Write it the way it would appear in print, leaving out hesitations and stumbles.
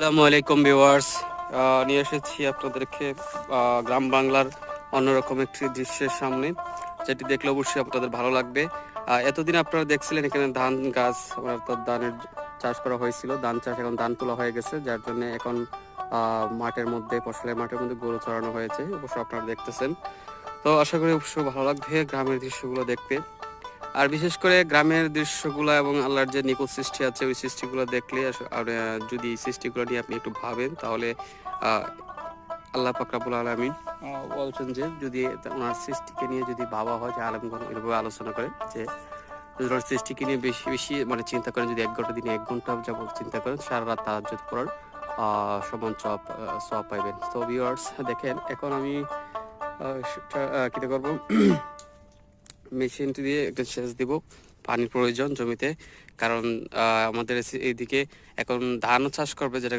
আসসালামু আলাইকুম ভিউয়ার্স, নিয়ে এসেছি আপনাদেরকে গ্রাম বাংলার অন্যরকম একটি দৃশ্যের সামনে, যেটি দেখলে অবশ্যই আপনাদের ভালো লাগবে। এতদিন আপনারা দেখছিলেন এখানে ধান গাছ অর্থাৎ ধানের চাষ করা হয়েছিল, ধান চাষ এখন ধান তোলা হয়ে গেছে, যার জন্য এখন মাঠের মধ্যে ফসলের মাঠের মধ্যে গরু চড়ানো হয়েছে, অবশ্য আপনারা দেখতেছেন। তো আশা করি অবশ্যই ভালো লাগবে গ্রামের দৃশ্যগুলো দেখতে। আর বিশেষ করে গ্রামের দৃশ্যগুলো এবং আল্লাহর যে নিখুঁত সৃষ্টি আছে ওই সৃষ্টিগুলো দেখলে যদি এই সৃষ্টিগুলো নিয়ে আপনি একটু ভাবেন, তাহলে আহ, আল্লাহ পাক রব্বুল আলামিন বলছেন যে যদি ওনার সৃষ্টিকে নিয়ে যদি ভাবা হয়, যে আলেমগণ এভাবে আলোচনা করে যে যদি ওনার সৃষ্টিকে নিয়ে বেশি বেশি মানে চিন্তা করেন, যদি 1 ঘন্টা দিনে 1 ঘন্টা যাবত চিন্তা করেন, সারা রাত তাহাজ্জুদ পড়ার সমান সওয়াব পাইবেন। তো ভিউয়ার্স দেখেন, এখন আমি কি করবো, মেশিনটি দিয়ে একটা সেচ দিব। পানির প্রয়োজন জমিতে, কারণ আমাদের এইদিকে এখন ধানও চাষ করবে, যেটা